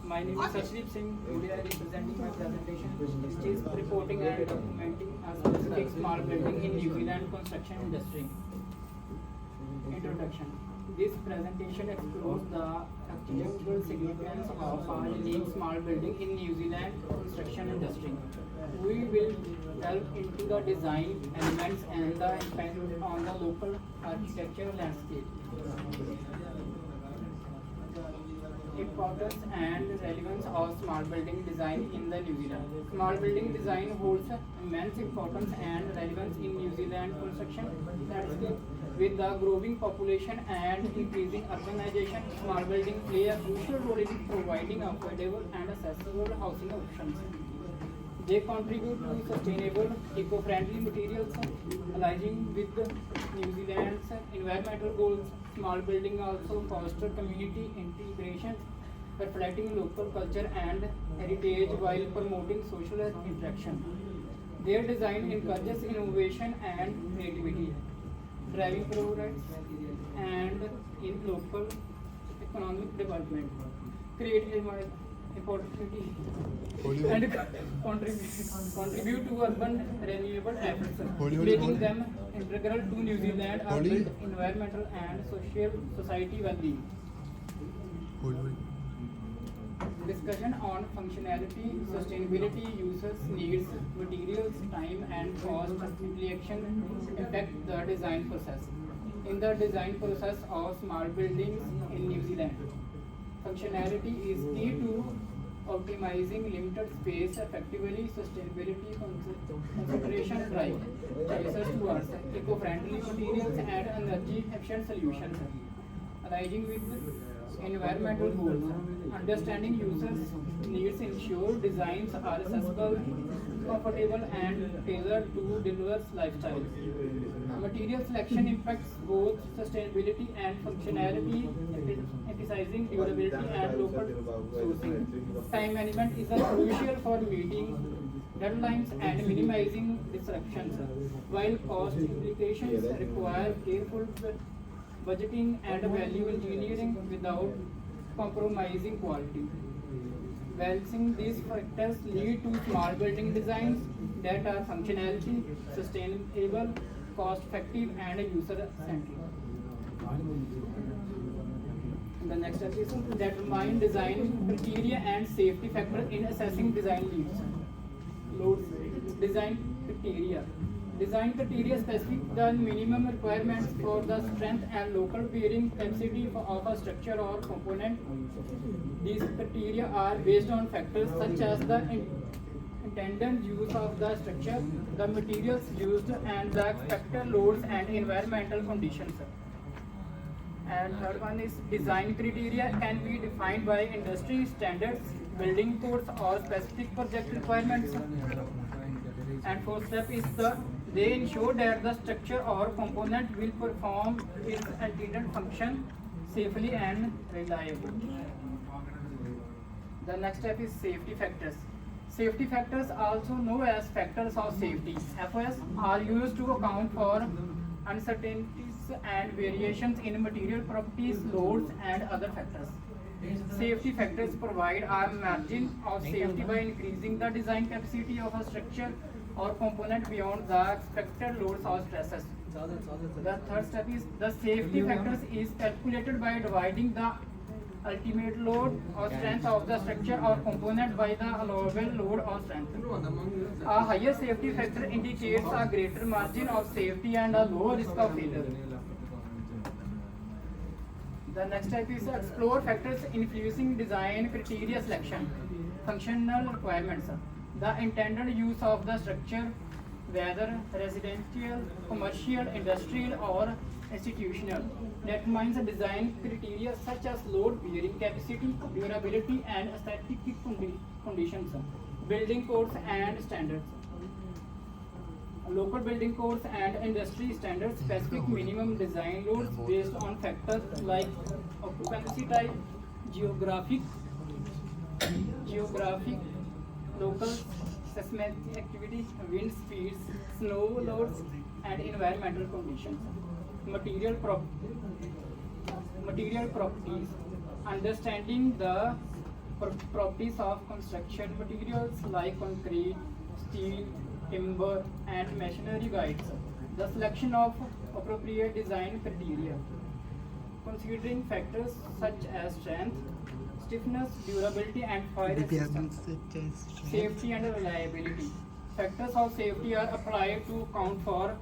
My name is Sashdeep Singh. Today I am presenting my presentation, which is reporting and documenting a specific small building in New Zealand construction industry. Introduction. This presentation explores the architectural significance of a unique small building in New Zealand construction industry. We will delve into the design elements and the impact on the local architectural landscape. Importance and relevance of small building design in the New Zealand. Small building design holds immense importance and relevance in New Zealand construction landscape. With the growing population and increasing urbanization, small buildings play a crucial role in providing affordable and accessible housing options. They contribute to sustainable, eco-friendly materials, aligning with New Zealand's environmental goals. Small buildings also foster community integration, reflecting local culture and heritage while promoting social interaction. Their design encourages innovation and creativity, driving progress and in local economic development, create opportunity and contribute to urban renewable efforts, making them integral to New Zealand urban environmental and social society well-being. Discussion on functionality, sustainability, users, needs, materials, time and cost implication impact the design process. In the design process of small buildings in New Zealand, functionality is key to optimizing limited space effectively. Sustainability consideration drive choices towards eco-friendly materials and energy efficient solutions, aligning with environmental goals. Understanding users' needs ensure designs are accessible, comfortable, and tailored to diverse lifestyles. Material selection impacts both sustainability and functionality, emphasizing durability and local sourcing. Time management is crucial for meeting deadlines and minimizing disruptions, while cost implications require careful budgeting and value engineering without compromising quality. Balancing these factors lead to small building designs that are functionality, sustainable, cost-effective, and user-centric. The next step is determine design criteria and safety factors in assessing design needs. Loads. Design criteria. Design criteria specify the minimum requirements for the strength and local bearing capacity of a structure or component. These criteria are based on factors such as the intended use of the structure, the materials used, and the expected loads and environmental conditions. And third one is design criteria can be defined by industry standards, building codes, or specific project requirements. And fourth step is they ensure that the structure or component will perform its intended function safely and reliably. The next step is safety factors. Safety factors, also known as factors of safety, FOS, are used to account for uncertainties and variations in material properties, loads, and other factors. Safety factors provide a margin of safety by increasing the design capacity of a structure or component beyond the expected loads or stresses. The third step is the safety factors is calculated by dividing the ultimate load or strength of the structure or component by the allowable load or strength. A higher safety factor indicates a greater margin of safety and a lower risk of failure. The next step is explore factors influencing design criteria selection. Functional requirements. The intended use of the structure, whether residential, commercial, industrial, or institutional, determines the design criteria such as load bearing capacity, durability, and aesthetic conditions. Building codes and standards. Local building codes and industry standards specific minimum design loads based on factors like occupancy type, geographic, local seismic activity, wind speeds, snow loads, and environmental conditions. Material properties. Understanding the properties of construction materials like concrete, steel, timber, and machinery guides the selection of appropriate design criteria. Considering factors such as strength, stiffness, durability, and fire resistance, safety and reliability. Factors of safety are applied to account for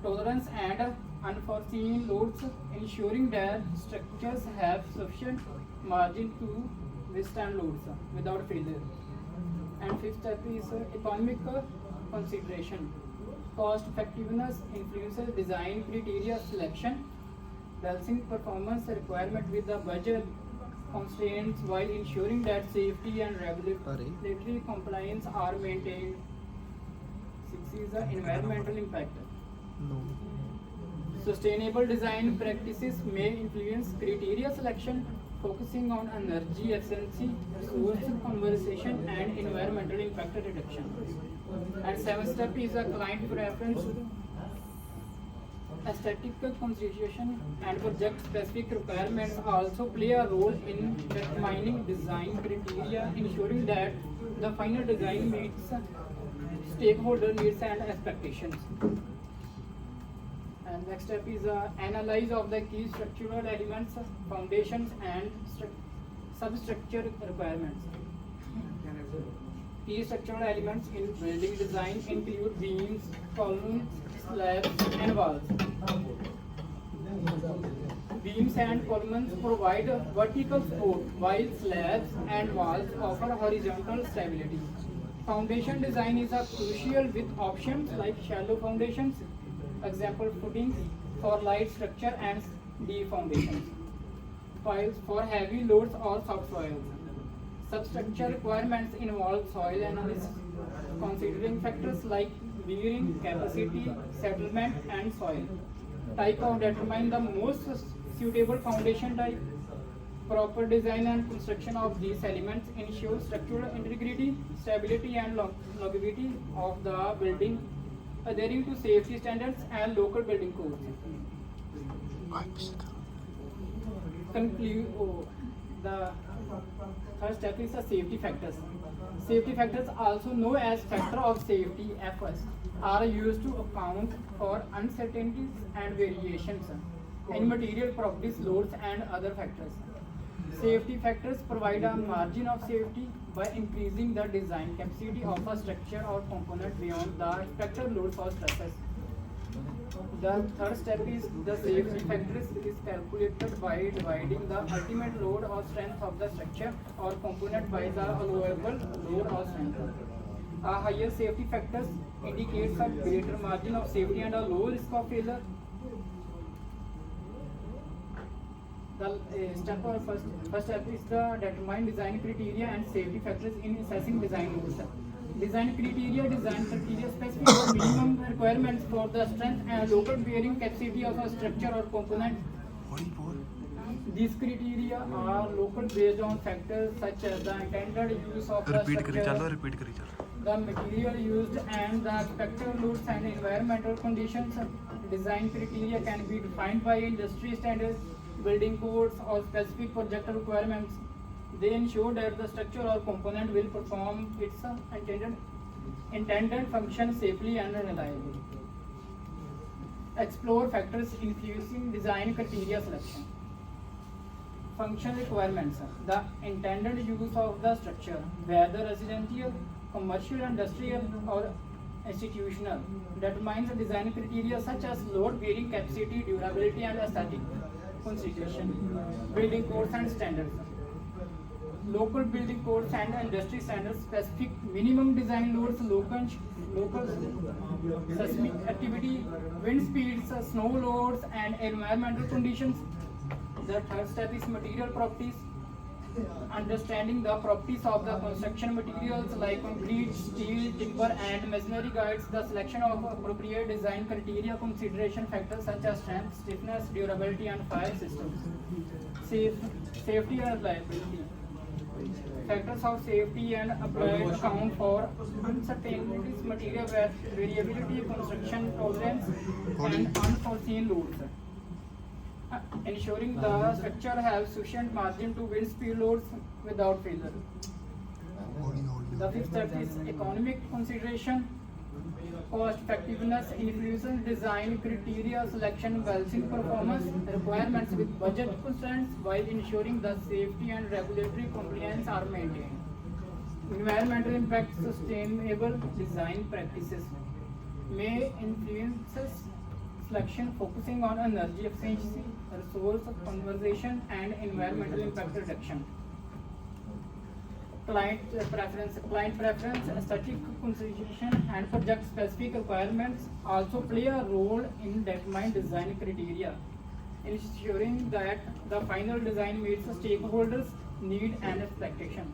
tolerance and unforeseen loads, ensuring that structures have sufficient margin to withstand loads without failure. And fifth step is economic consideration. Cost effectiveness influences design criteria selection, balancing performance requirement with the budget constraints while ensuring that safety and regulatory compliance are maintained. Six is the environmental impact. Sustainable design practices may influence criteria selection, focusing on energy efficiency, resource conservation, and environmental impact reduction. And seventh step is a client preference. Aesthetic consideration and project-specific requirements also play a role in determining design criteria, ensuring that the final design meets stakeholder needs and expectations. And next step is analyze of the key structural elements, foundations, and substructure requirements. Key structural elements in building design include beams, columns, slabs, and walls. Beams and columns provide vertical support, while slabs and walls offer horizontal stability. Foundation design is crucial with options like shallow foundations, example footings for light structure, and deep foundations, piles for heavy loads or soft soils. Substructure requirements involve soil analysis, considering factors like bearing capacity, settlement, and soil type of determine the most suitable foundation type. Proper design and construction of these elements ensure structural integrity, stability, and longevity of the building, adhering to safety standards and local building codes. The third step is the safety factors. Safety factors, also known as factor of safety (FS), are used to account for uncertainties and variations in material properties, loads, and other factors. Safety factors provide a margin of safety by increasing the design capacity of a structure or component beyond the expected loads or stresses. The third step is the safety factors is calculated by dividing the ultimate load or strength of the structure or component by the allowable load or strength. A higher safety factors indicates a greater margin of safety and a low risk of failure. The first step is the determine design criteria and safety factors in assessing design loads. Design criteria specify minimum requirements for the strength and local bearing capacity of a structure or component. These criteria are local based on factors such as the intended use of the structure, the material used, and the expected loads and environmental conditions. Design criteria can be defined by industry standards, building codes, or specific project requirements. They ensure that the structure or component will perform its intended function safely and reliably. Explore factors influencing design criteria selection. Function requirements. The intended use of the structure, whether residential, commercial, industrial, or institutional, determines the design criteria such as load bearing capacity, durability, and aesthetic consideration. Building codes and standards. Local building codes and industry standards specific minimum design loads, local seismic activity, wind speeds, snow loads, and environmental conditions. The third step is material properties. Understanding the properties of the construction materials like concrete, steel, timber, and masonry guides the selection of appropriate design criteria, consideration factors such as strength, stiffness, durability, and fire systems. Safety and reliability. Factors of safety and applied account for uncertainties, material variability, construction tolerance, and unforeseen loads. ensuring the structure has sufficient margin to wind speed loads without failure. The fifth step is economic consideration. Cost effectiveness influences design criteria selection, balancing performance requirements with budget constraints while ensuring the safety and regulatory compliance are maintained. Environmental impact sustainable design practices may influences selection focusing on energy efficiency, resource conservation, and environmental impact reduction. Client preference, aesthetic consideration, and project specific requirements also play a role in determining design criteria, ensuring that the final design meets the stakeholders' need and expectation.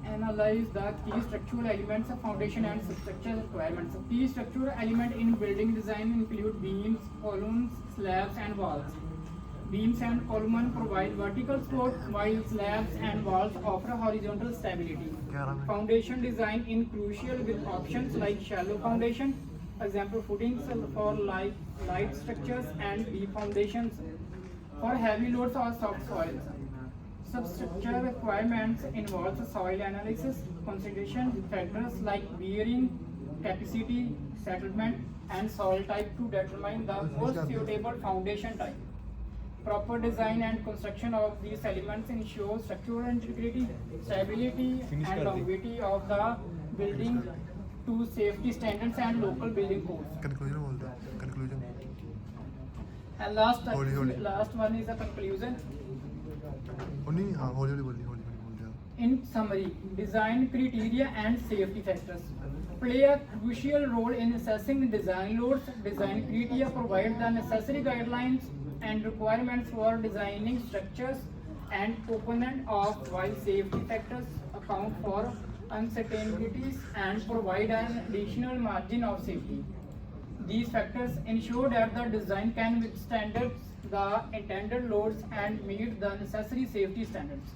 Analyze the key structural elements of foundation and substructure requirements. Key structural elements in building design include beams, columns, slabs, and walls. Beams and columns provide vertical support, while slabs and walls offer horizontal stability. Foundation design is crucial with options like shallow foundation, example footings for light structures, and deep foundations for heavy loads or soft soils. Substructure requirements involve soil analysis, consideration factors like bearing capacity, settlement, and soil type to determine the most suitable foundation type. Proper design and construction of these elements ensure structural integrity, stability, and longevity of the building to safety standards and local building codes. Conclusion. And last Holi. last one is the conclusion. हौली. In summary, design criteria and safety factors play a crucial role in assessing design loads. Design criteria provide the necessary guidelines and requirements for designing structures and components of, while safety factors account for uncertainties and provide an additional margin of safety. These factors ensure that the design can withstand the intended loads and meet the necessary safety standards.